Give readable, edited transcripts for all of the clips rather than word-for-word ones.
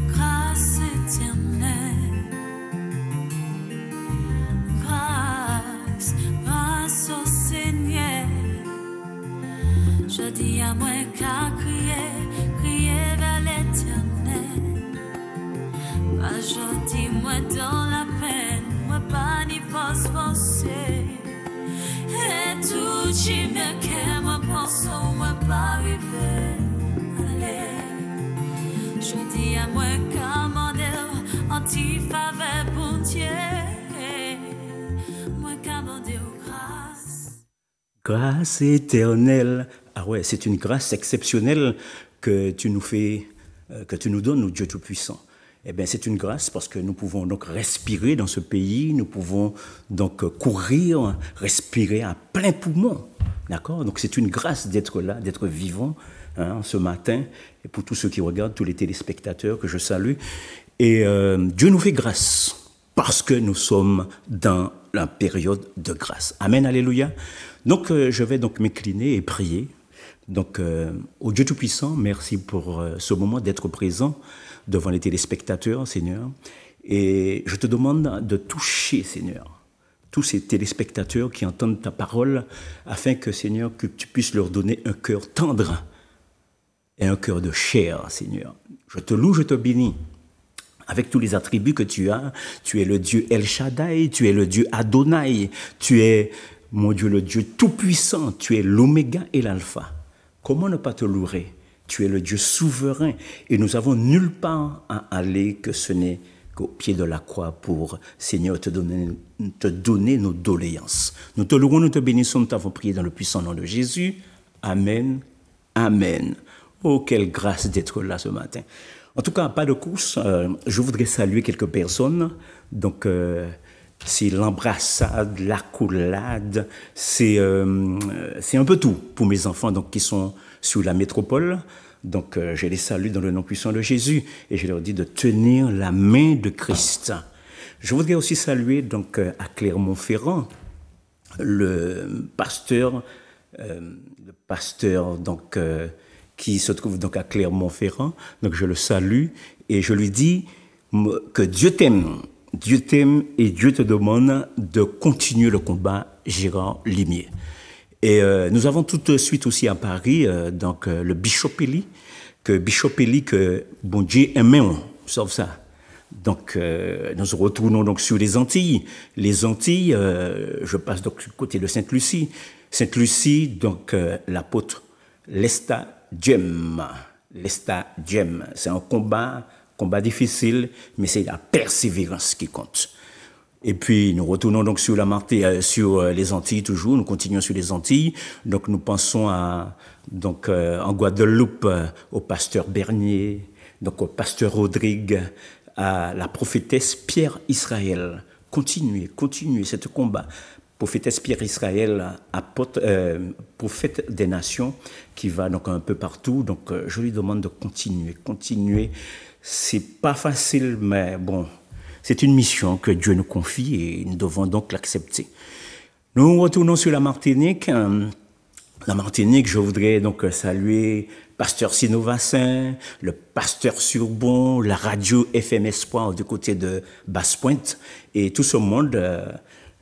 grâce éternelle, grâce au Seigneur. Je dis à moi qu'à crier vers l'Éternel. Pas je dis moi dans la peine, moi pas ni force forcée. Et tout qui me qu'est, moi pense moi pas arriver. Allez, je dis à moi qu'à mon Dieu, anti-faveur pour Dieu. Moi qu'à mon Dieu, grâce. Grâce éternelle. Ah ouais, c'est une grâce exceptionnelle que tu nous fais, que tu nous donnes, Dieu Tout-Puissant. Eh bien, c'est une grâce parce que nous pouvons donc respirer dans ce pays, nous pouvons donc courir, respirer à plein poumon. D'accord? Donc, c'est une grâce d'être là, d'être vivant ce matin. Et pour tous ceux qui regardent, tous les téléspectateurs que je salue. Et Dieu nous fait grâce parce que nous sommes dans la période de grâce. Amen, alléluia. Donc, je vais donc m'incliner et prier. Donc, au Dieu Tout-Puissant, merci pour ce moment d'être présent devant les téléspectateurs, Seigneur. Et je te demande de toucher, Seigneur, tous ces téléspectateurs qui entendent ta parole, afin que, Seigneur, que tu puisses leur donner un cœur tendre et un cœur de chair, Seigneur. Je te loue, je te bénis. Avec tous les attributs que tu as, tu es le Dieu El Shaddai, tu es le Dieu Adonai, tu es, mon Dieu, le Dieu Tout-Puissant, tu es l'Oméga et l'Alpha. Comment ne pas te louer? Tu es le Dieu souverain et nous avons nulle part à aller que ce n'est qu'au pied de la croix pour, Seigneur, te donner nos doléances. Nous te louons, nous te bénissons, nous t'avons prié dans le puissant nom de Jésus. Amen, amen. Oh, quelle grâce d'être là ce matin. En tout cas, pas de course, je voudrais saluer quelques personnes. Donc, c'est l'embrassade, l'accolade, c'est un peu tout pour mes enfants donc, qui sont sur la métropole. Donc, je les salue dans le nom puissant de Jésus et je leur dis de tenir la main de Christ. Je voudrais aussi saluer donc à Clermont-Ferrand le pasteur donc qui se trouve donc à Clermont-Ferrand. Donc, je le salue et je lui dis que Dieu t'aime. Dieu t'aime et Dieu te demande de continuer le combat, Gérard Limier. Et nous avons tout de suite aussi à Paris, donc le Bishop Eli, que bon Dieu aime, sauf ça. Donc nous nous retournons donc sur les Antilles. Les Antilles, je passe donc du côté de Sainte-Lucie. Sainte-Lucie, donc l'apôtre Lesta Djem. Lesta Djem, c'est un combat difficile, mais c'est la persévérance qui compte. Et puis, nous retournons donc sur les Antilles toujours, nous continuons sur les Antilles. Donc, nous pensons en Guadeloupe, au pasteur Bernier, donc au pasteur Rodrigue, à la prophétesse Pierre Israël. Continuez ce combat. Prophétesse Pierre Israël, prophète des nations, qui va donc un peu partout. Donc, je lui demande de continuer. C'est pas facile, mais bon, c'est une mission que Dieu nous confie et nous devons donc l'accepter. Nous retournons sur la Martinique. La Martinique, je voudrais donc saluer pasteur Sinovassin, le pasteur Surbon, la radio FM Espoir du côté de Basse-Pointe et tout ce monde.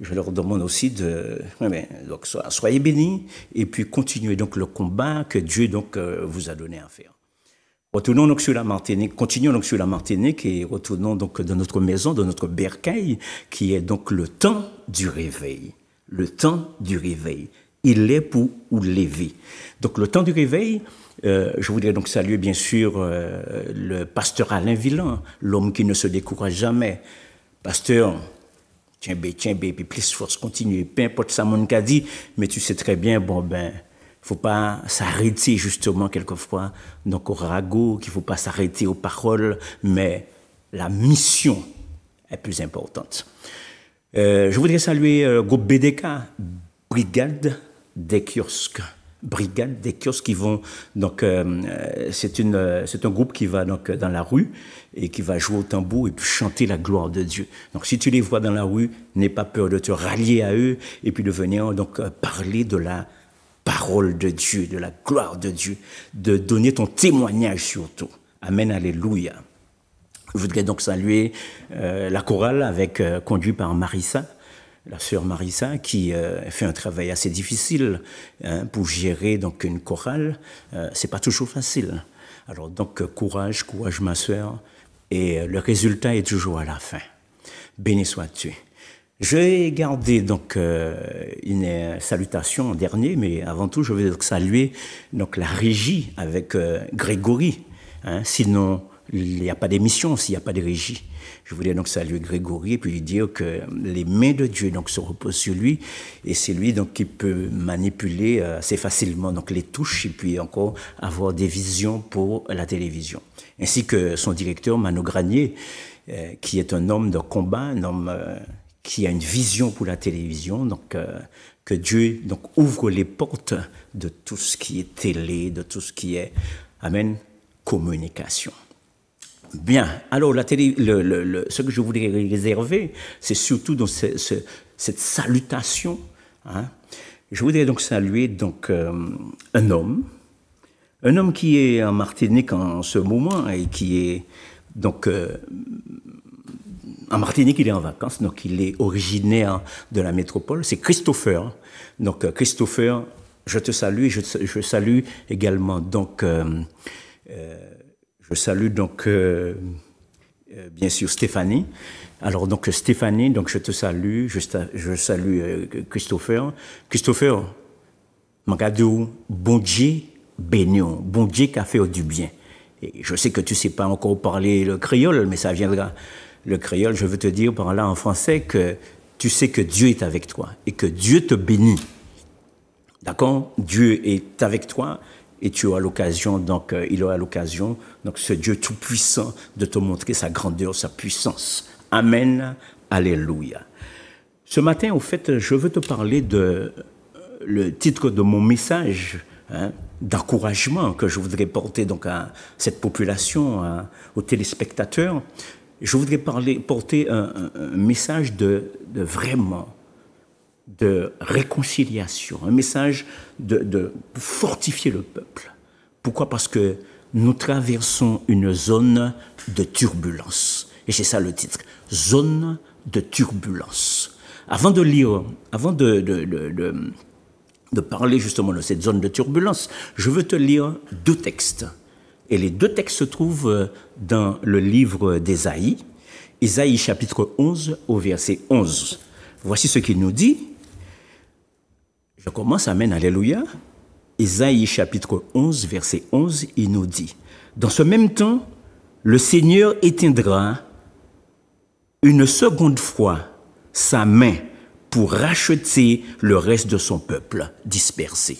Je leur demande aussi donc soyez bénis et puis continuez donc le combat que Dieu donc vous a donné à faire. Retournons donc sur la Martinique, continuons donc sur la Martinique et retournons donc dans notre maison, dans notre bercail, qui est donc le temps du réveil. Le temps du réveil. Il est pour ou lever. Donc le temps du réveil, je voudrais donc saluer bien sûr le pasteur Alain Villan, l'homme qui ne se décourage jamais. Pasteur, tiens, puis plus force, continue. Peu importe ça, mon qu'a dit, mais tu sais très bien, faut pas s'arrêter justement quelquefois donc au ragot, qu'il faut pas s'arrêter aux paroles, mais la mission est plus importante. Je voudrais saluer groupe BDK, Brigade des kiosques. Brigade des kiosques qui vont donc c'est un groupe qui va donc dans la rue et qui va jouer au tambour et puis chanter la gloire de Dieu. Donc si tu les vois dans la rue, n'aie pas peur de te rallier à eux et puis de venir donc parler de la parole de Dieu, de la gloire de Dieu, de donner ton témoignage surtout. Amen, alléluia. Je voudrais donc saluer la chorale conduit par Marissa, la sœur Marissa, qui fait un travail assez difficile pour gérer donc une chorale. C'est pas toujours facile. Alors donc courage ma sœur, et le résultat est toujours à la fin. Béni sois-tu. Je vais garder donc une salutation en dernier, mais avant tout je vais donc saluer donc la régie avec Grégory. Sinon il n'y a pas d'émission s'il n'y a pas de régie. Je voulais donc saluer Grégory et puis lui dire que les mains de Dieu donc se reposent sur lui, et c'est lui donc qui peut manipuler assez facilement donc les touches et puis encore avoir des visions pour la télévision. Ainsi que son directeur Mano Granier, qui est un homme de combat, un homme qui a une vision pour la télévision, donc que Dieu donc ouvre les portes de tout ce qui est télé, de tout ce qui est, amen, communication. Bien, alors ce que je voudrais réserver, c'est surtout donc cette salutation. Je voudrais donc saluer donc un homme qui est en Martinique en ce moment et qui est donc en Martinique, il est en vacances, donc il est originaire de la métropole. C'est Christopher. Donc Christopher, je te salue. Je salue également donc. Je salue donc bien sûr Stéphanie. Alors donc Stéphanie, donc je te salue, je salue Christopher. Christopher, Magadou, bon Dieu béni, bon Dieu qui a fait du bien. Et je sais que tu sais pas encore parler le créole, mais ça viendra. Le créole, je veux te dire par là en français que tu sais que Dieu est avec toi et que Dieu te bénit. D'accord? Dieu est avec toi. Et tu auras l'occasion, donc, il aura l'occasion, donc, ce Dieu tout-puissant, de te montrer sa grandeur, sa puissance. Amen. Alléluia. Ce matin, au fait, je veux te parler le titre de mon message, d'encouragement que je voudrais porter donc à cette population, aux téléspectateurs. Je voudrais porter un message de réconciliation, un message de fortifier le peuple. Pourquoi? Parce que nous traversons une zone de turbulence. Et c'est ça le titre, zone de turbulence. Avant de parler justement de cette zone de turbulence, je veux te lire 2 textes. Et les 2 textes se trouvent dans le livre d'Ésaïe, Ésaïe chapitre 11 au verset 11. Voici ce qu'il nous dit. Je commence, amen, alléluia. Ésaïe chapitre 11, verset 11, il nous dit: dans ce même temps, le Seigneur éteindra une seconde fois sa main pour racheter le reste de son peuple dispersé.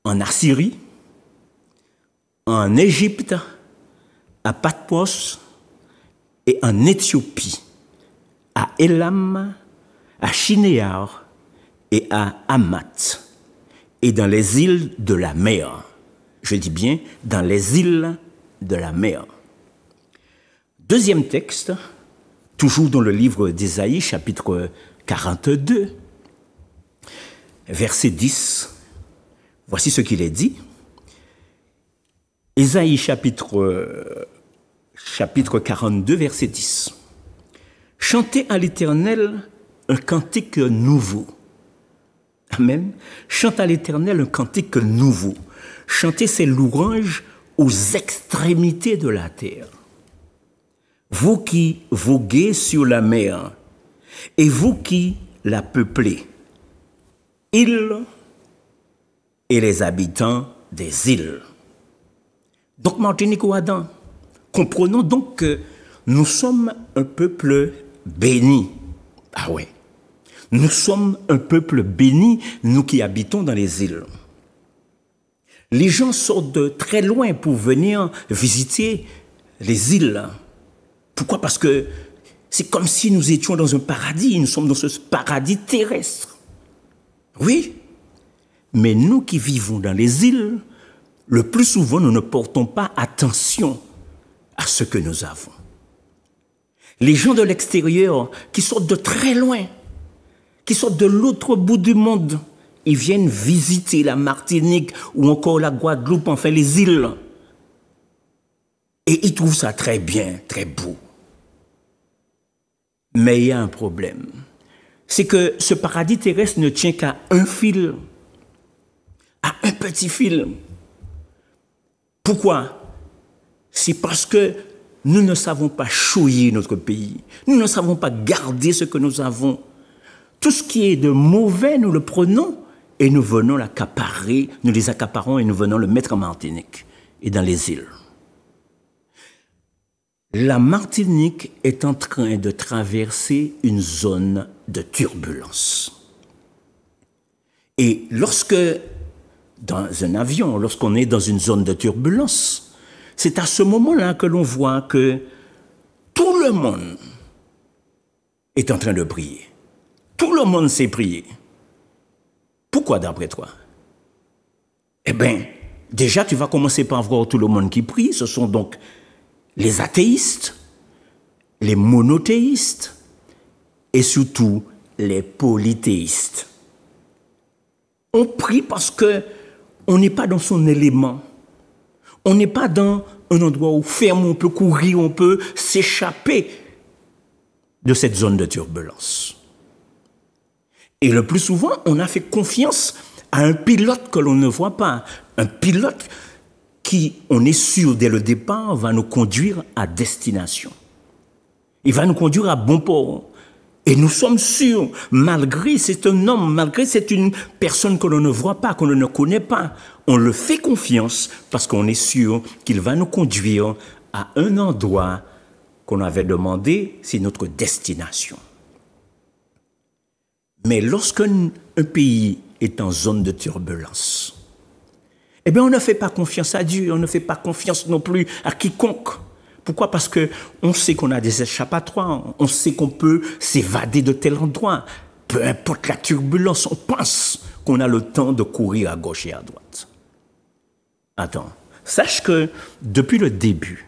En Assyrie, en Égypte, à Patmos et en Éthiopie, à Élam, à Shinéar et à Hamath, et dans les îles de la mer. Je dis bien, dans les îles de la mer. Deuxième texte, toujours dans le livre d'Ésaïe, chapitre 42, verset 10. Voici ce qu'il est dit. Ésaïe, chapitre 42, verset 10. Chantez à l'Éternel un cantique nouveau. Amen. Chante à l'Éternel un cantique nouveau. Chantez ses louanges aux extrémités de la terre. Vous qui voguez sur la mer, et vous qui la peuplez, îles et les habitants des îles. Donc, Martinique ou Adam, comprenons donc que nous sommes un peuple béni. Ah ouais. Nous sommes un peuple béni, nous qui habitons dans les îles. Les gens sortent de très loin pour venir visiter les îles. Pourquoi? Parce que c'est comme si nous étions dans un paradis, nous sommes dans ce paradis terrestre. Oui, mais nous qui vivons dans les îles, le plus souvent, nous ne portons pas attention à ce que nous avons. Les gens de l'extérieur qui sortent de très loin, qui sortent de l'autre bout du monde, ils viennent visiter la Martinique ou encore la Guadeloupe, enfin les îles. Et ils trouvent ça très bien, très beau. Mais il y a un problème. C'est que ce paradis terrestre ne tient qu'à un fil, à un petit fil. Pourquoi? C'est parce que nous ne savons pas chouiller notre pays. Nous ne savons pas garder ce que nous avons. Tout ce qui est de mauvais, nous le prenons et nous venons l'accaparer, nous les accaparons et nous venons le mettre en Martinique et dans les îles. La Martinique est en train de traverser une zone de turbulence. Et lorsque, dans un avion, lorsqu'on est dans une zone de turbulence, c'est à ce moment-là que l'on voit que tout le monde est en train de prier. Tout le monde sait prier. Pourquoi d'après toi? Eh bien, déjà, tu vas commencer par voir tout le monde qui prie. Ce sont donc les athéistes, les monothéistes et surtout les polythéistes. On prie parce que on n'est pas dans son élément. On n'est pas dans un endroit où ferme, on peut courir, on peut s'échapper de cette zone de turbulence. Et le plus souvent, on a fait confiance à un pilote que l'on ne voit pas. Un pilote qui, on est sûr dès le départ, va nous conduire à destination. Il va nous conduire à bon port. Et nous sommes sûrs, malgré c'est un homme, malgré c'est une personne que l'on ne voit pas, que l'on ne connaît pas, on le fait confiance parce qu'on est sûr qu'il va nous conduire à un endroit qu'on avait demandé, c'est notre destination. Mais lorsqu'un pays est en zone de turbulence, eh bien, on ne fait pas confiance à Dieu, on ne fait pas confiance non plus à quiconque. Pourquoi? Parce qu'on sait qu'on a des échappatoires, on sait qu'on peut s'évader de tel endroit. Peu importe la turbulence, on pense qu'on a le temps de courir à gauche et à droite. Attends, sache que depuis le début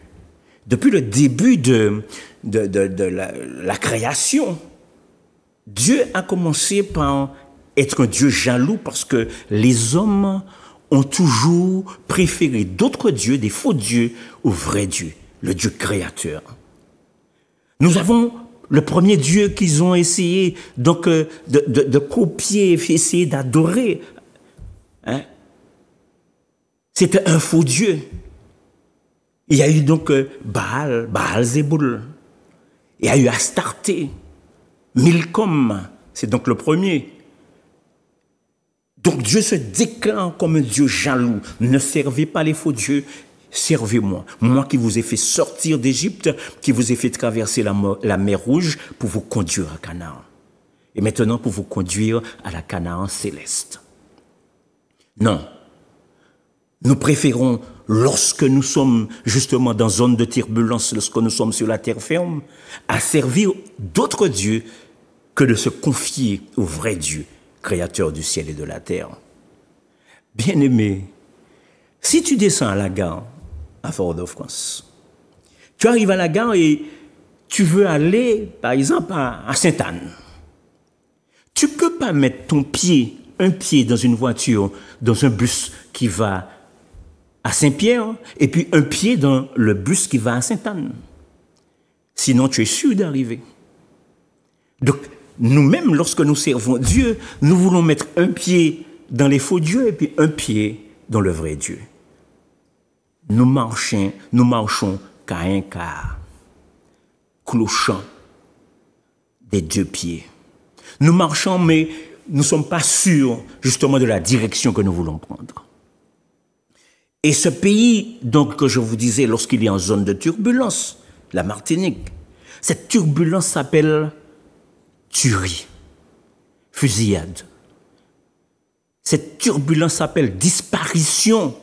de la création, Dieu a commencé par être un Dieu jaloux parce que les hommes ont toujours préféré d'autres dieux, des faux dieux, au vrai Dieu, le Dieu créateur. Nous avons le premier Dieu qu'ils ont essayé donc de copier, essayer d'adorer. Hein? C'était un faux Dieu. Il y a eu donc Baal Zéboul. Il y a eu Astarté, Milcom, c'est donc le premier. Donc Dieu se déclare comme un Dieu jaloux. Ne servez pas les faux dieux, servez-moi. Moi qui vous ai fait sortir d'Égypte, qui vous ai fait traverser la mer Rouge pour vous conduire à Canaan. Et maintenant pour vous conduire à la Canaan céleste. Non. Nous préférons, lorsque nous sommes justement dans zone de turbulence, lorsque nous sommes sur la terre ferme, à servir d'autres dieux que de se confier au vrai Dieu, créateur du ciel et de la terre. Bien-aimé, si tu descends à la gare à Fort-de-France, tu arrives à la gare et tu veux aller, par exemple, à Sainte-Anne. Tu ne peux pas mettre un pied dans une voiture, dans un bus qui va à Saint-Pierre, et puis un pied dans le bus qui va à Sainte-Anne. Sinon, tu es sûr d'arriver. Donc, nous-mêmes, lorsque nous servons Dieu, nous voulons mettre un pied dans les faux dieux et puis un pied dans le vrai Dieu. Nous marchons qu'à un quart, clochant des deux pieds. Nous marchons, mais nous ne sommes pas sûrs, justement, de la direction que nous voulons prendre. Et ce pays, donc, que je vous disais, lorsqu'il est en zone de turbulence, la Martinique, cette turbulence s'appelle tuerie, fusillade. Cette turbulence s'appelle disparition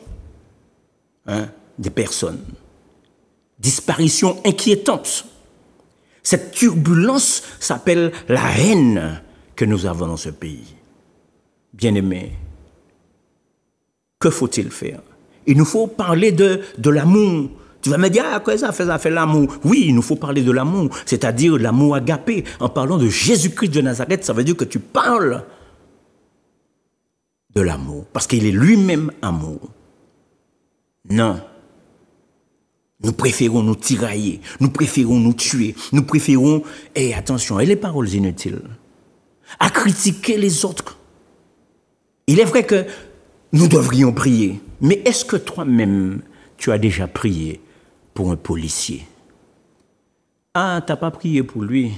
des personnes. Disparition inquiétante. Cette turbulence s'appelle la haine que nous avons dans ce pays. Bien-aimés, que faut-il faire? Il nous faut parler de l'amour. Tu vas me dire, quoi ça fait l'amour? Oui, il nous faut parler de l'amour, c'est-à-dire l'amour agapé. En parlant de Jésus-Christ de Nazareth, ça veut dire que tu parles de l'amour, parce qu'il est lui-même amour. Non. Nous préférons nous tirailler, nous préférons nous tuer, nous préférons, et attention, et les paroles inutiles, à critiquer les autres. Il est vrai que nous devrions prier, mais est-ce que toi-même, tu as déjà prié pour un policier? Ah, tu n'as pas prié pour lui.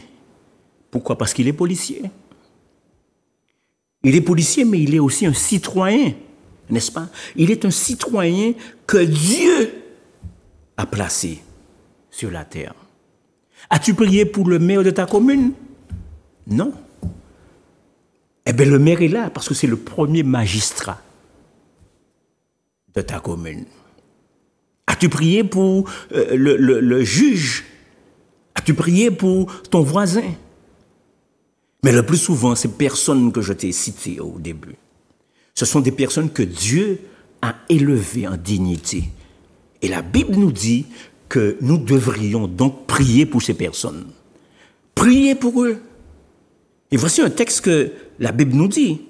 Pourquoi? Parce qu'il est policier. Il est policier, mais il est aussi un citoyen, n'est-ce pas? Il est un citoyen que Dieu a placé sur la terre. As-tu prié pour le maire de ta commune? Non. Eh bien, le maire est là parce que c'est le premier magistrat de ta commune. As-tu prié pour le juge? As-tu prié pour ton voisin? Mais le plus souvent, ces personnes que je t'ai citées au début, ce sont des personnes que Dieu a élevées en dignité. Et la Bible nous dit que nous devrions donc prier pour ces personnes. Prier pour eux. Et voici un texte que la Bible nous dit,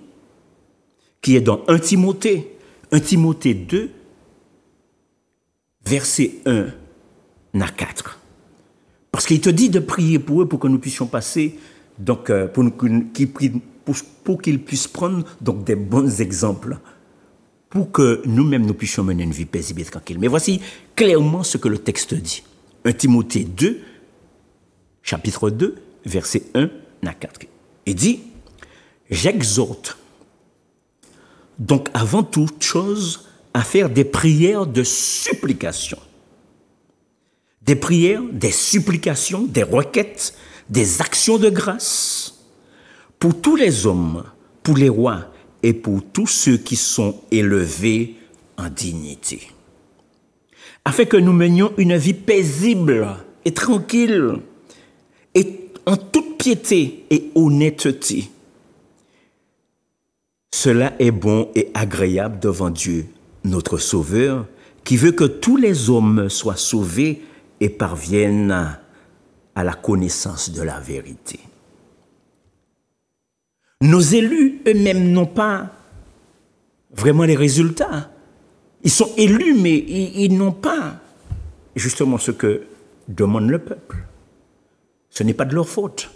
qui est dans 1 Timothée 2, versets 1 à 4. Parce qu'il te dit de prier pour eux pour que nous puissions passer, donc pour qu'ils puissent prendre donc des bons exemples, pour que nous-mêmes nous puissions mener une vie paisible et tranquille. Mais voici clairement ce que le texte dit. 1 Timothée 2, chapitre 2, versets 1 à 4. Il dit, j'exhorte donc avant toute chose à faire des prières de supplication. Des prières, des supplications, des requêtes, des actions de grâce pour tous les hommes, pour les rois et pour tous ceux qui sont élevés en dignité. Afin que nous menions une vie paisible et tranquille et en toute piété et honnêteté. Cela est bon et agréable devant Dieu, notre Sauveur, qui veut que tous les hommes soient sauvés et parviennent à la connaissance de la vérité. Nos élus eux-mêmes n'ont pas vraiment les résultats. Ils sont élus, mais ils n'ont pas justement ce que demande le peuple. Ce n'est pas de leur faute.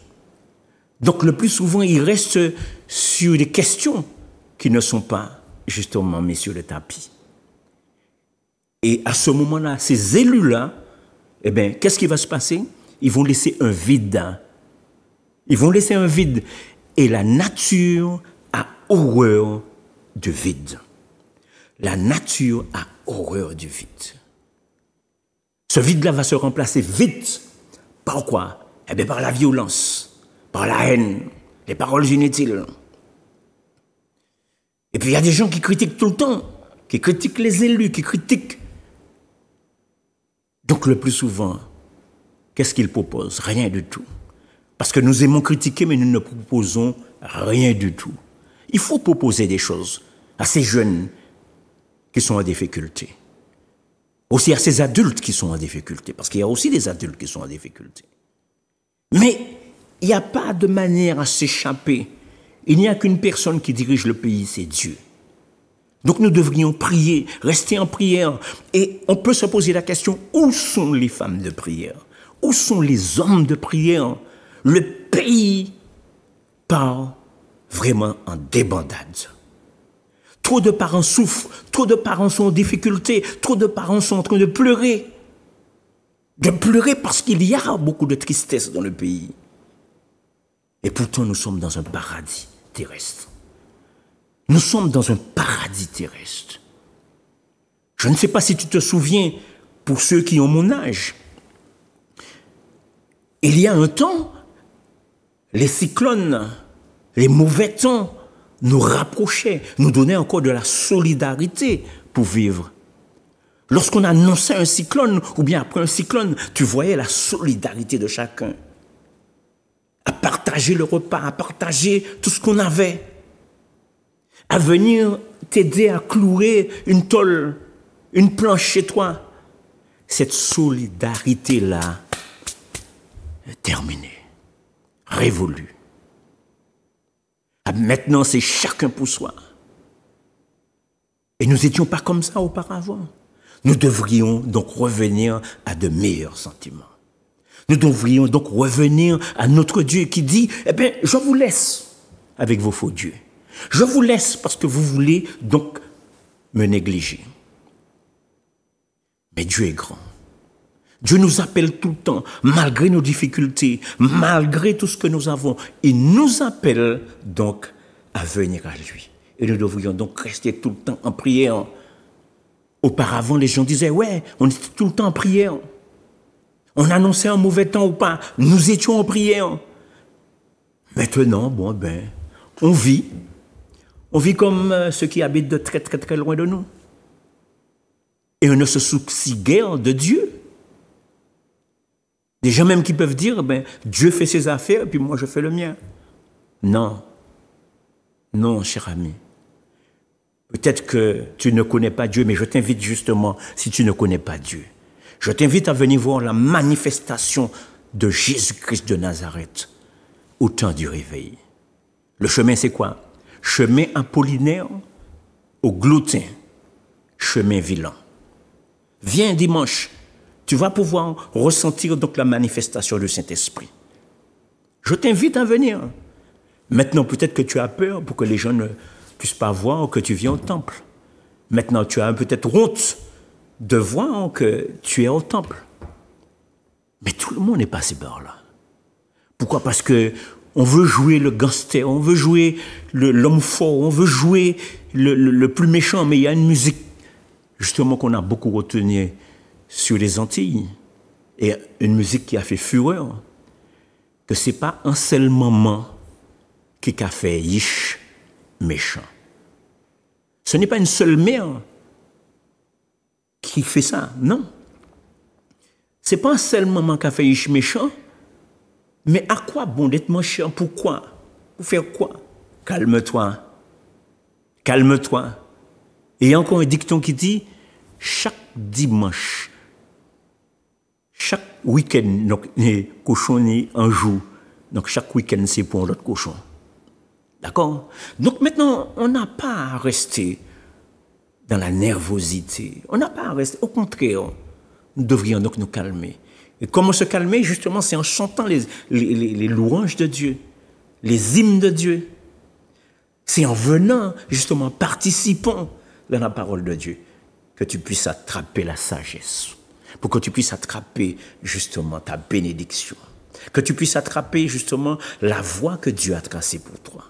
Donc le plus souvent, ils restent sur des questions qui ne sont pas justement mises sur le tapis. Et à ce moment-là, ces élus-là, eh bien, qu'est-ce qui va se passer? Ils vont laisser un vide. Ils vont laisser un vide. Et la nature a horreur du vide. La nature a horreur du vide. Ce vide-là va se remplacer vite. Par quoi? Eh bien, par la violence, par la haine, les paroles inutiles. Et puis, il y a des gens qui critiquent tout le temps, qui critiquent les élus, qui critiquent. Donc, le plus souvent, qu'est-ce qu'ils proposent? Rien du tout. Parce que nous aimons critiquer, mais nous ne proposons rien du tout. Il faut proposer des choses à ces jeunes qui sont en difficulté. Aussi à ces adultes qui sont en difficulté, parce qu'il y a aussi des adultes qui sont en difficulté. Mais il n'y a pas de manière à s'échapper. Il n'y a qu'une personne qui dirige le pays, c'est Dieu. Donc nous devrions prier, rester en prière. Et on peut se poser la question, où sont les femmes de prière? Où sont les hommes de prière? Le pays part vraiment en débandade. Trop de parents souffrent, trop de parents sont en difficulté, trop de parents sont en train de pleurer. De pleurer parce qu'il y a beaucoup de tristesse dans le pays. Et pourtant, nous sommes dans un paradis terrestre. Nous sommes dans un paradis terrestre. Je ne sais pas si tu te souviens, pour ceux qui ont mon âge, il y a un temps, les cyclones, les mauvais temps nous rapprochaient, nous donnaient encore de la solidarité pour vivre. Lorsqu'on annonçait un cyclone, ou bien après un cyclone, tu voyais la solidarité de chacun. À partager le repas, à partager tout ce qu'on avait. À venir t'aider à clouer une tôle, une planche chez toi. Cette solidarité-là est terminée, révolue. Maintenant, c'est chacun pour soi. Et nous n'étions pas comme ça auparavant. Nous devrions donc revenir à de meilleurs sentiments. Nous devrions donc revenir à notre Dieu qui dit, eh bien, je vous laisse avec vos faux dieux. Je vous laisse parce que vous voulez donc me négliger. Mais Dieu est grand. Dieu nous appelle tout le temps, malgré nos difficultés, malgré tout ce que nous avons. Il nous appelle donc à venir à lui. Et nous devrions donc rester tout le temps en prière. Auparavant, les gens disaient, ouais, on était tout le temps en prière. On annonçait un mauvais temps ou pas, nous étions en prière. Maintenant, bon, ben, on vit. On vit comme ceux qui habitent de très, très, très loin de nous. Et on ne se soucie guère de Dieu. Des gens même qui peuvent dire, ben, Dieu fait ses affaires, et puis moi je fais le mien. Non. Non, cher ami. Peut-être que tu ne connais pas Dieu, mais je t'invite justement, si tu ne connais pas Dieu, je t'invite à venir voir la manifestation de Jésus-Christ de Nazareth au temps du réveil. Le chemin, c'est quoi? Chemin apollinaire au gluten, chemin vilain. Viens dimanche, tu vas pouvoir ressentir donc la manifestation du Saint-Esprit. Je t'invite à venir. Maintenant, peut-être que tu as peur pour que les gens ne puissent pas voir que tu viens au temple. Maintenant, tu as peut-être honte de voir que tu es au temple. Mais tout le monde est passé par là. Pourquoi? Parce que on veut jouer le gangster, on veut jouer l'homme fort, on veut jouer le plus méchant, mais il y a une musique justement qu'on a beaucoup retenu sur les Antilles, et une musique qui a fait fureur, que ce n'est pas un seul moment qui a fait yish méchant. Ce n'est pas une seule mère qui fait ça, non. Ce n'est pas un seul moment qui a fait yish méchant, mais à quoi bon d'être méchant? Pourquoi? Pour faire quoi? Calme-toi. Calme-toi. Et il y a encore un dicton qui dit, chaque dimanche, chaque week-end, donc les cochons ni un jour, donc chaque week-end c'est pour l'autre cochon. D'accord? Donc maintenant, on n'a pas à rester dans la nervosité. On n'a pas à rester. Au contraire, nous devrions donc nous calmer. Et comment se calmer? Justement, c'est en chantant les louanges de Dieu, les hymnes de Dieu. C'est en venant, justement, participant dans la parole de Dieu, que tu puisses attraper la sagesse, pour que tu puisses attraper, justement, ta bénédiction, que tu puisses attraper, justement, la voie que Dieu a tracée pour toi.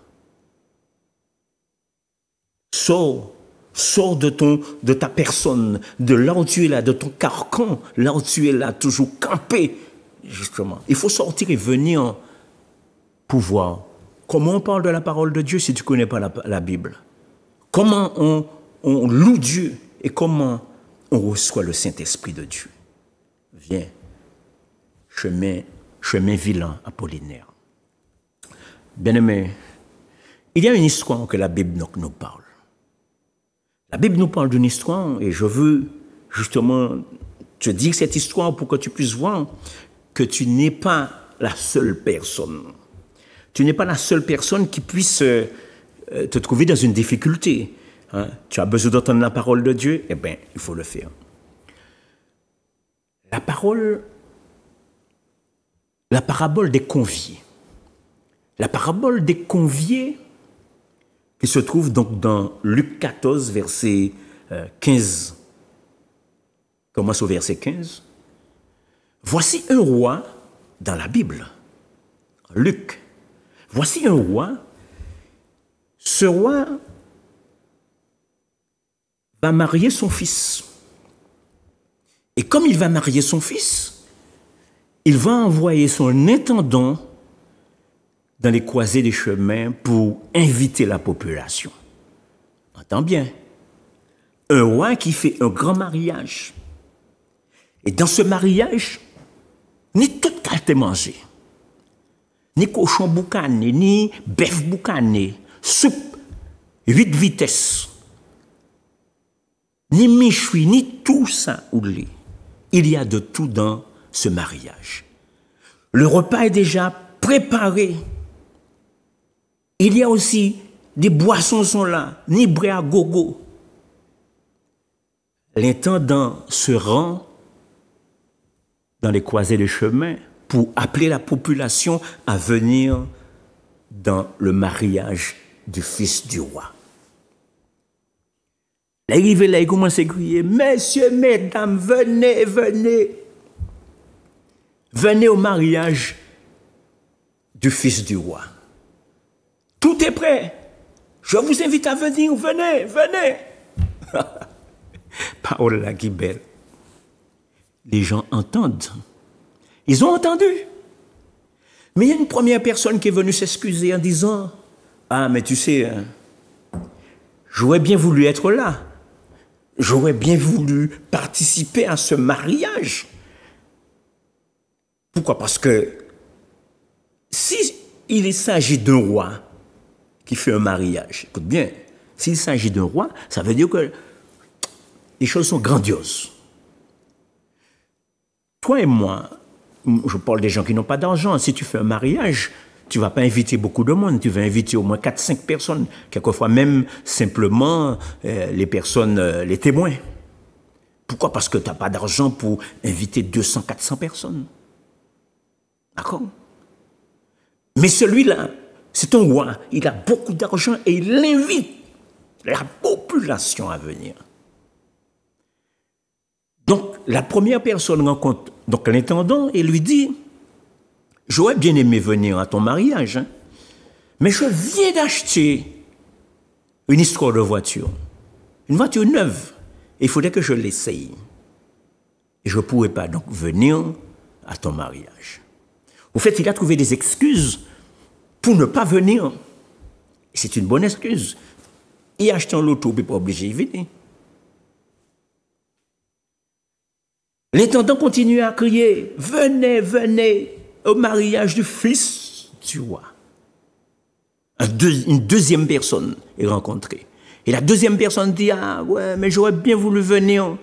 Sors de ta personne, de là où tu es là, de ton carcan, là où tu es là, toujours campé, justement. Il faut sortir et venir pour voir comment on parle de la parole de Dieu si tu ne connais pas la Bible. Comment on loue Dieu et comment on reçoit le Saint-Esprit de Dieu. Viens, chemin vilain apollinaire. Bien-aimé, il y a une histoire que la Bible nous parle. La Bible nous parle d'une histoire et je veux justement te dire cette histoire pour que tu puisses voir que tu n'es pas la seule personne. Tu n'es pas la seule personne qui puisse te trouver dans une difficulté. Hein? Tu as besoin d'entendre la parole de Dieu, eh bien, il faut le faire. La parabole des conviés. La parabole des conviés qui se trouve donc dans Luc 14, verset 15. Commence au verset 15. Voici un roi dans la Bible. Luc. Voici un roi. Ce roi va marier son fils. Et comme il va marier son fils, il va envoyer son intendant dans les croisées des chemins pour inviter la population. Entends bien. Un roi qui fait un grand mariage. Et dans ce mariage, ni toute qualité mangée, ni cochon boucané, ni bœuf boucané, soupe, 8 vitesses, ni méchoui, ni tout ça oulé. Il y a de tout dans ce mariage. Le repas est déjà préparé. Il y a aussi des boissons sont là, ni bras à gogo. l'intendant se rend dans les croisées de chemin pour appeler la population à venir dans le mariage du fils du roi. L'arrivée là, il commence à crier, messieurs, mesdames, venez, venez. Venez au mariage du fils du roi. Tout est prêt. Je vous invite à venir, venez, venez. Parole là qui belle. Les gens entendent. Ils ont entendu. Mais il y a une première personne qui est venue s'excuser en disant, ah, mais tu sais, j'aurais bien voulu être là. J'aurais bien voulu participer à ce mariage. Pourquoi? Parce que si il s'agit d'un roi qui fait un mariage, écoute bien, s'il s'agit d'un roi, ça veut dire que les choses sont grandioses. Toi et moi, je parle des gens qui n'ont pas d'argent. Si tu fais un mariage, tu ne vas pas inviter beaucoup de monde. Tu vas inviter au moins 4-5 personnes. Quelquefois même simplement les personnes, les témoins. Pourquoi? Parce que tu n'as pas d'argent pour inviter 200-400 personnes. D'accord? Mais celui-là, c'est un roi. Il a beaucoup d'argent et il invite la population à venir. Donc, la première personne rencontre donc l'intendant et lui dit, j'aurais bien aimé venir à ton mariage, hein, mais je viens d'acheter une histoire de voiture. Une voiture neuve. Il faudrait que je l'essaye. Et je ne pourrais pas donc venir à ton mariage. Au fait, il a trouvé des excuses pour ne pas venir. Et c'est une bonne excuse. Il a acheté un loto, il n'est pas obligé de venir. L'intendant continue à crier, venez, venez au mariage du fils du roi. Une deuxième personne est rencontrée. Et la deuxième personne dit, ah ouais, mais j'aurais bien voulu venir.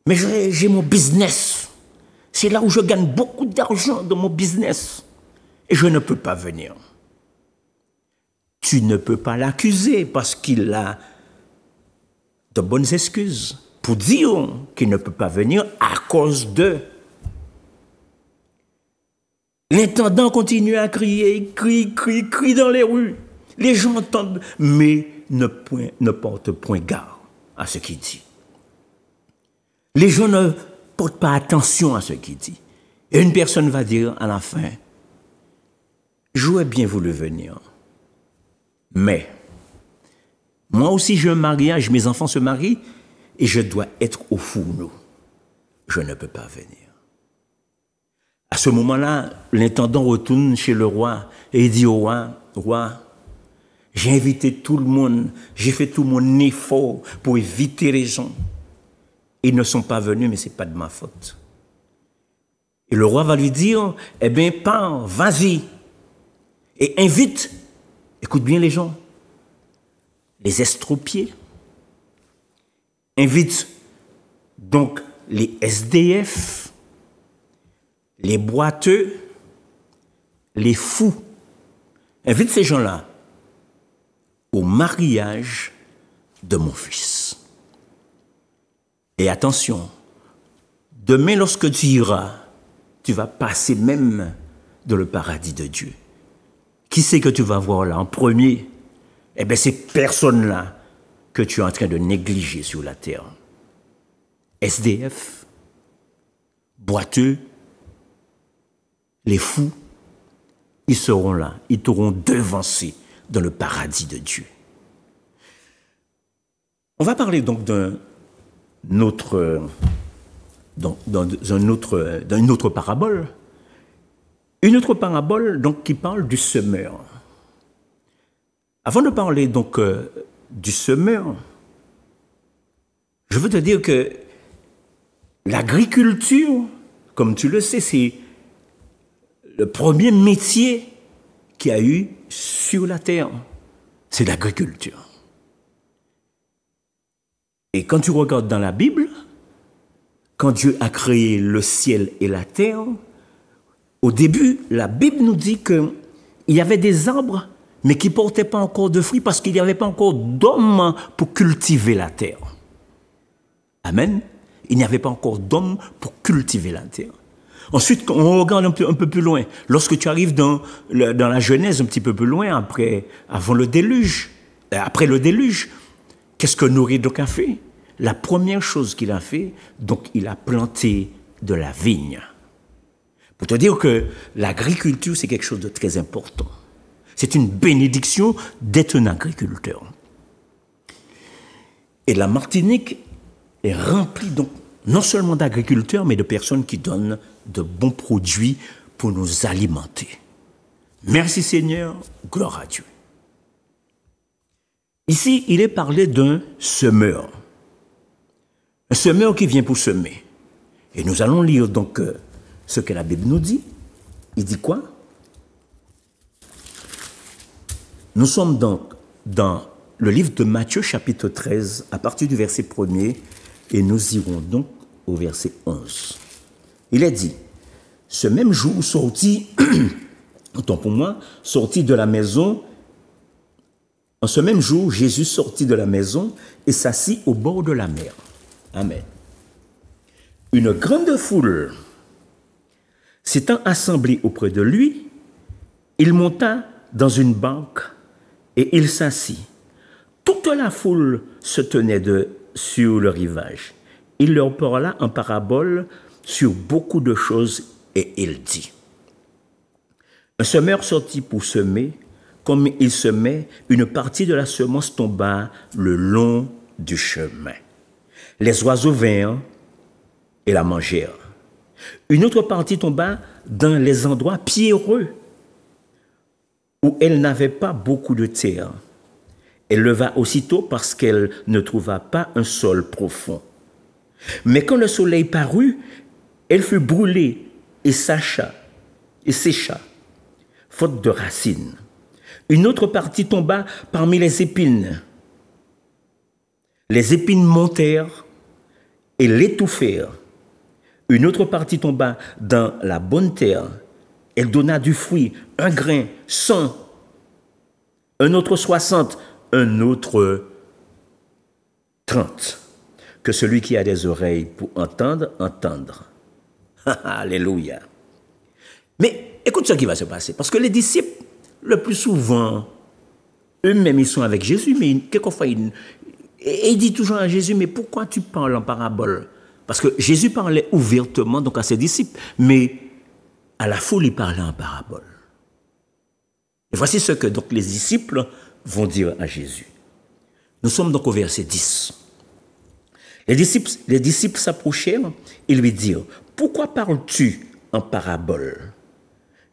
Mais j'ai mon business. C'est là où je gagne beaucoup d'argent dans mon business. Et je ne peux pas venir. Tu ne peux pas l'accuser parce qu'il a de bonnes excuses pour dire qu'il ne peut pas venir à cause de. L'intendant continue à crier, il crie dans les rues. Les gens entendent, mais ne portent point garde à ce qu'il dit. Les gens ne portent pas attention à ce qu'il dit. Et une personne va dire à la fin, j'aurais bien voulu venir, mais moi aussi j'ai un mariage, mes enfants se marient, et je dois être au fourneau. Je ne peux pas venir. À ce moment-là, l'intendant retourne chez le roi et il dit au roi, roi, j'ai invité tout le monde, j'ai fait tout mon effort pour éviter les gens. Ils ne sont pas venus, mais ce n'est pas de ma faute. Et le roi va lui dire, eh bien, pars, vas-y, et invite, écoute bien les gens, les estropiés, invite donc les SDF, les boiteux, les fous. Invite ces gens-là au mariage de mon fils. Et attention, demain lorsque tu iras, tu vas passer même dans le paradis de Dieu. Qui c'est que tu vas voir là en premier? Eh bien, ces personnes-là que tu es en train de négliger sur la terre. SDF, boiteux, les fous, ils seront là, ils t'auront devancé dans le paradis de Dieu. On va parler donc d'une autre parabole. Une autre parabole donc, qui parle du semeur. Avant de parler donc du semeur, je veux te dire que l'agriculture, comme tu le sais, c'est le premier métier qu'il y a eu sur la terre. C'est l'agriculture. Et quand tu regardes dans la Bible, quand Dieu a créé le ciel et la terre, au début, la Bible nous dit qu'il y avait des arbres, mais qui ne portaient pas encore de fruits parce qu'il n'y avait pas encore d'hommes pour cultiver la terre. Amen. Il n'y avait pas encore d'homme pour cultiver la terre. Ensuite, quand on regarde un peu plus loin, lorsque tu arrives dans la Genèse, un petit peu plus loin, avant le déluge, après le déluge, qu'est-ce que Noé donc a fait? La première chose qu'il a fait, donc il a planté de la vigne. Pour te dire que l'agriculture, c'est quelque chose de très important. C'est une bénédiction d'être un agriculteur. Et la Martinique est remplie donc non seulement d'agriculteurs, mais de personnes qui donnent de bons produits pour nous alimenter. Merci Seigneur, gloire à Dieu. Ici, il est parlé d'un semeur. Un semeur qui vient pour semer. Et nous allons lire donc ce que la Bible nous dit. Il dit quoi? Nous sommes donc dans le livre de Matthieu, chapitre 13, à partir du verset 1er, et nous irons donc au verset 11. Il est dit, ce même jour sorti, autant pour moi, sorti de la maison, en ce même jour, Jésus sortit de la maison et s'assit au bord de la mer. Amen. Une grande foule s'étant assemblée auprès de lui, il monta dans une barque et il s'assit. Toute la foule se tenait sur le rivage. Il leur parla en parabole sur beaucoup de choses et il dit, un semeur sortit pour semer, comme il semait, une partie de la semence tomba le long du chemin. Les oiseaux vinrent et la mangèrent. Une autre partie tomba dans les endroits pierreux, où elle n'avait pas beaucoup de terre. Elle leva aussitôt parce qu'elle ne trouva pas un sol profond. Mais quand le soleil parut, elle fut brûlée et sécha, faute de racines. Une autre partie tomba parmi les épines. Les épines montèrent et l'étouffèrent. Une autre partie tomba dans la bonne terre. Elle donna du fruit, un grain, 100, un autre 60, un autre 30. Que celui qui a des oreilles pour entendre, entendre. Alléluia. Mais écoute ce qui va se passer. Parce que les disciples, le plus souvent, eux-mêmes, ils sont avec Jésus, mais quelquefois, ils disent toujours à Jésus, mais pourquoi tu parles en parabole? Parce que Jésus parlait ouvertement donc à ses disciples, mais à la foule, il parlait en parabole. Et voici ce que donc les disciples vont dire à Jésus. Nous sommes donc au verset 10. Les disciples s'approchèrent et lui dirent, « Pourquoi parles-tu en parabole ?»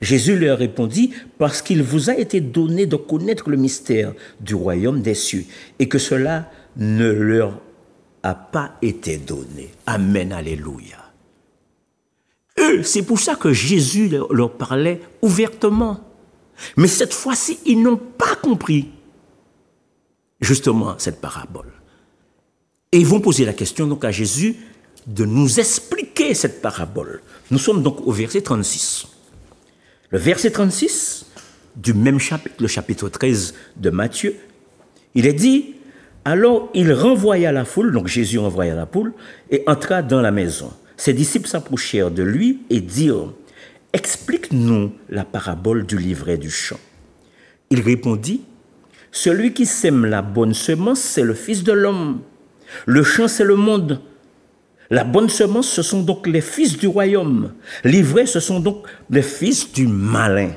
Jésus leur répondit, « Parce qu'il vous a été donné de connaître le mystère du royaume des cieux et que cela ne leur a pas été donné. » Amen, alléluia. Eux, c'est pour ça que Jésus leur parlait ouvertement. Mais cette fois-ci, ils n'ont pas compris justement cette parabole. Et ils vont poser la question donc à Jésus de nous expliquer cette parabole. Nous sommes donc au verset 36. Le verset 36 du même chapitre, le chapitre 13 de Matthieu, il est dit, alors il renvoya la foule, donc Jésus renvoya la foule, et entra dans la maison. Ses disciples s'approchèrent de lui et dirent, « Explique-nous la parabole du livret du champ. » Il répondit, « Celui qui sème la bonne semence, c'est le Fils de l'homme. Le champ, c'est le monde. La bonne semence, ce sont donc les fils du royaume. L'ivraie, ce sont donc les fils du malin.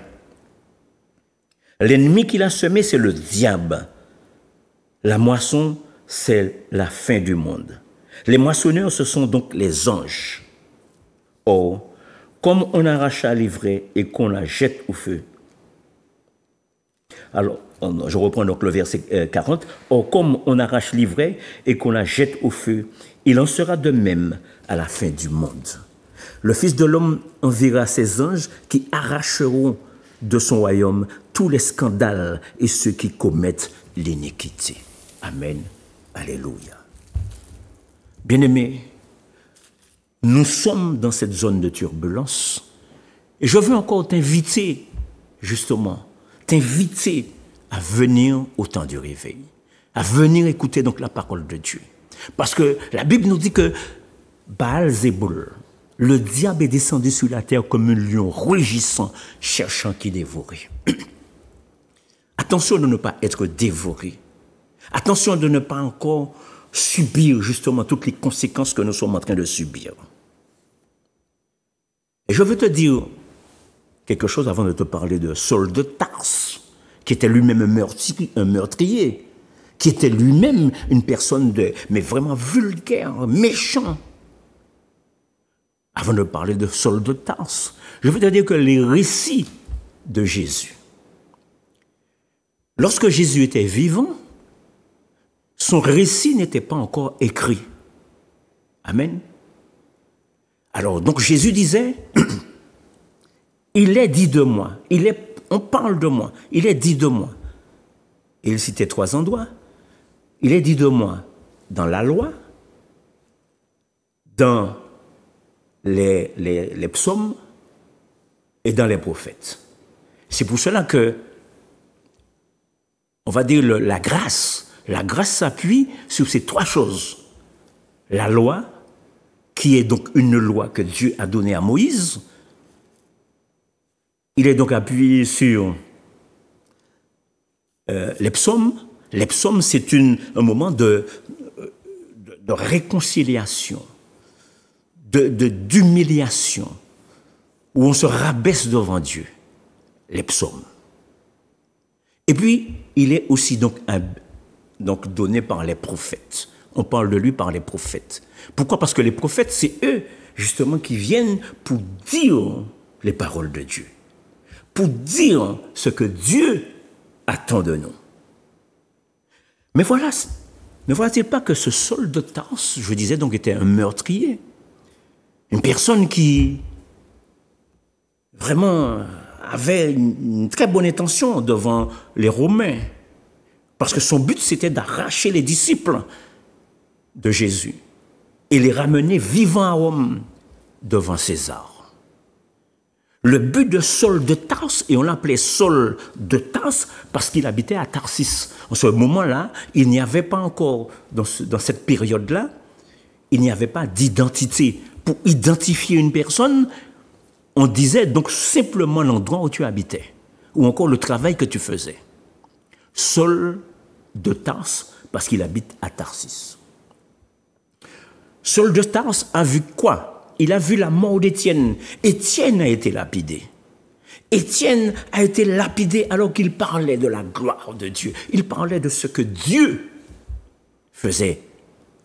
L'ennemi qu'il a semé, c'est le diable. La moisson, c'est la fin du monde. Les moissonneurs, ce sont donc les anges. Or, comme on arracha l'ivraie et qu'on la jette au feu. Alors, je reprends donc le verset 40. Or, comme on arrache l'ivraie et qu'on la jette au feu, il en sera de même à la fin du monde. Le Fils de l'homme enverra ses anges qui arracheront de son royaume tous les scandales et ceux qui commettent l'iniquité. Amen. Alléluia. Bien-aimés, nous sommes dans cette zone de turbulence et je veux encore t'inviter, justement, à venir au temps du réveil, à venir écouter donc la parole de Dieu. Parce que la Bible nous dit que Baal-Zéboul, le diable est descendu sur la terre comme un lion rugissant, cherchant qui dévorer. Attention de ne pas être dévoré. Attention de ne pas encore subir justement toutes les conséquences que nous sommes en train de subir. Et je veux te dire quelque chose avant de te parler de Saul de Tarse, qui était lui-même un meurtrier, qui était lui-même une personne mais vraiment vulgaire, méchant. Avant de parler de Saul de Tarse, je veux te dire que les récits de Jésus, lorsque Jésus était vivant, son récit n'était pas encore écrit. Amen. Alors, donc Jésus disait, il est dit de moi, on parle de moi, il est dit de moi. Et il citait 3 endroits. Il est dit de moi dans la loi, dans les psaumes et dans les prophètes. C'est pour cela que, on va dire, la grâce s'appuie sur ces 3 choses. La loi, qui est donc une loi que Dieu a donnée à Moïse. Il est donc appuyé sur les psaumes. Les psaumes, c'est un moment de réconciliation, d'humiliation, où on se rabaisse devant Dieu. Les psaumes. Et puis, il est aussi donc donné par les prophètes. On parle de lui par les prophètes. Pourquoi? Parce que les prophètes, c'est eux, justement, qui viennent pour dire les paroles de Dieu. Pour dire ce que Dieu attend de nous. Mais voilà, ne voilà-t-il pas que ce Saul de Tarse, je disais donc, était un meurtrier. Une personne qui, vraiment, avait une très bonne intention devant les Romains. Parce que son but, c'était d'arracher les disciples de Jésus et les ramener vivants à Rome devant César. Le but de Saul de Tarse, et on l'appelait Saul de Tarse parce qu'il habitait à Tarsis. En ce moment-là, il n'y avait pas encore, dans cette période-là, il n'y avait pas d'identité. Pour identifier une personne, on disait donc simplement l'endroit où tu habitais, ou encore le travail que tu faisais. Saul de Tarse, parce qu'il habite à Tarsis. Saul de Tarse a vu quoi? Il a vu la mort d'Étienne. Étienne a été lapidé. Étienne a été lapidé alors qu'il parlait de la gloire de Dieu. Il parlait de ce que Dieu faisait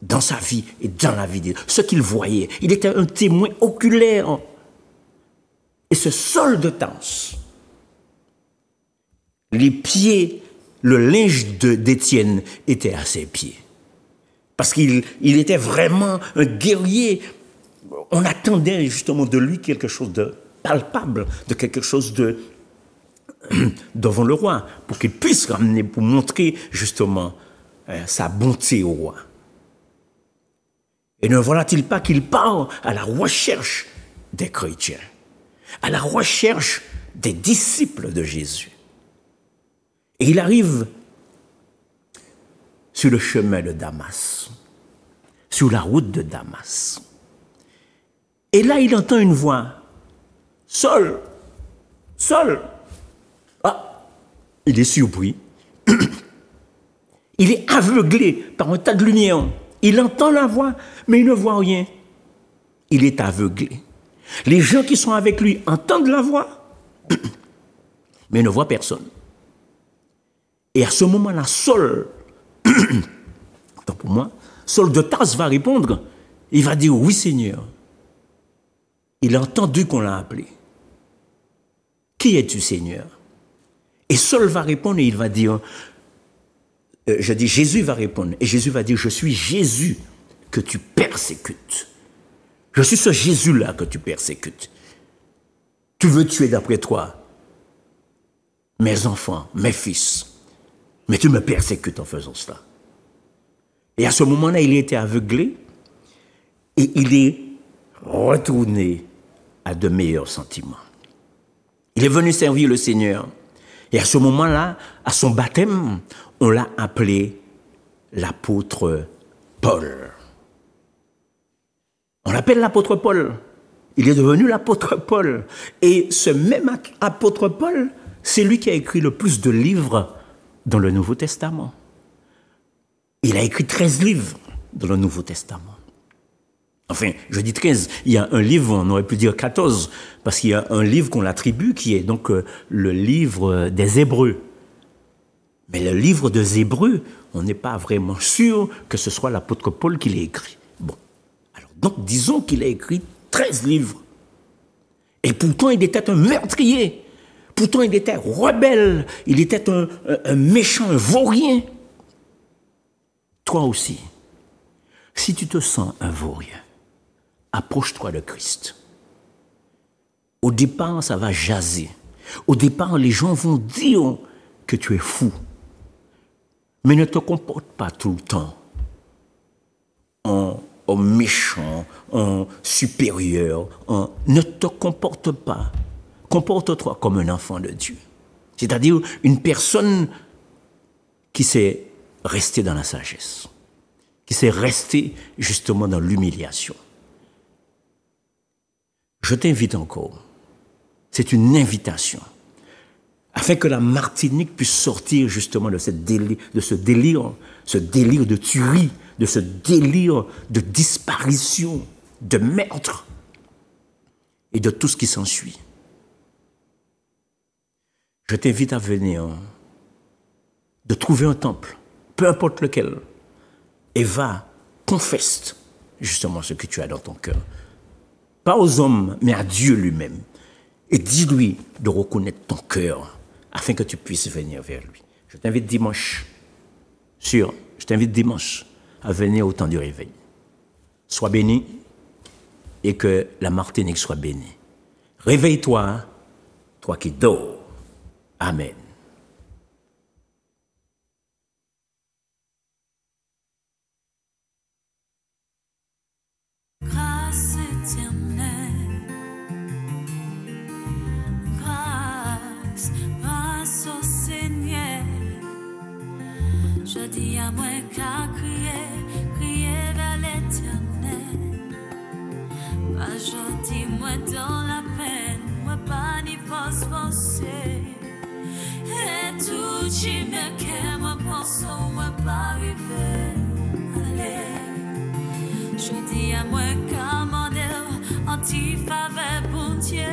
dans sa vie et dans la vie de Dieu, ce qu'il voyait. Il était un témoin oculaire. Et ce Saul de Tarse, les pieds, le linge d'Étienne était à ses pieds. Parce qu'il était vraiment un guerrier. On attendait justement de lui quelque chose de palpable, de quelque chose devant le roi, pour qu'il puisse ramener, pour montrer justement sa bonté au roi. Et ne voilà-t-il pas qu'il part à la recherche des chrétiens, à la recherche des disciples de Jésus. Et il arrive sur le chemin de Damas, sur la route de Damas. Et là, il entend une voix. « Saul, Saul !» Ah, il est surpris. Il est aveuglé par un tas de lumière. Il entend la voix, mais il ne voit rien. Il est aveuglé. Les gens qui sont avec lui entendent la voix, mais ne voient personne. Et à ce moment-là, Saul, tant pour moi, Saul de Tarse va répondre. Il va dire, oui Seigneur. Il a entendu qu'on l'a appelé. Qui es-tu Seigneur? Et Saul va répondre et il va dire, Jésus va répondre. Et Jésus va dire, je suis Jésus que tu persécutes. Je suis ce Jésus-là que tu persécutes. Tu veux tuer d'après toi mes enfants, mes fils. Mais tu me persécutes en faisant cela. Et à ce moment-là, il était aveuglé et il est retourné à de meilleurs sentiments. Il est venu servir le Seigneur. Et à ce moment-là, à son baptême, on l'a appelé l'apôtre Paul. On l'appelle l'apôtre Paul. Il est devenu l'apôtre Paul. Et ce même apôtre Paul, c'est lui qui a écrit le plus de livres dans le Nouveau Testament. Il a écrit 13 livres dans le Nouveau Testament. Enfin, je dis 13, il y a un livre, on aurait pu dire 14, parce qu'il y a un livre qu'on l'attribue, qui est donc le livre des Hébreux. Mais le livre des Hébreux, on n'est pas vraiment sûr que ce soit l'apôtre Paul qui l'ait écrit. Bon, alors donc disons qu'il a écrit 13 livres. Et pourtant, il était un meurtrier. Pourtant, il était rebelle. Il était un méchant, un vaurien. Toi aussi, si tu te sens un vaurien, approche-toi de Christ. Au départ, ça va jaser. Au départ, les gens vont dire que tu es fou. Mais ne te comporte pas tout le temps en méchant, en supérieur. Ne te comporte pas. Comporte-toi comme un enfant de Dieu. C'est-à-dire une personne qui s'est restée dans la sagesse, qui s'est restée justement dans l'humiliation. Je t'invite encore, c'est une invitation, afin que la Martinique puisse sortir justement de ce délire de tuerie, de ce délire de disparition, de meurtre et de tout ce qui s'ensuit. Je t'invite à venir, de trouver un temple, peu importe lequel, et va, confesse justement ce que tu as dans ton cœur. Pas aux hommes, mais à Dieu lui-même. Et dis-lui de reconnaître ton cœur afin que tu puisses venir vers lui. Je t'invite dimanche à venir au temps du réveil. Sois béni et que la Martinique soit bénie. Réveille-toi, toi qui dors. Amen. Grâce éternelle, grâce au Seigneur. Je dis à moi qu'à crier vers l'Éternel. Pas gentil, moi dans la peine, moi pas ni forcer. Et tout qui me qu'est, moi pense, moi pas arriver. Allez. Je dis à moi commander anti-faveur pour Dieu.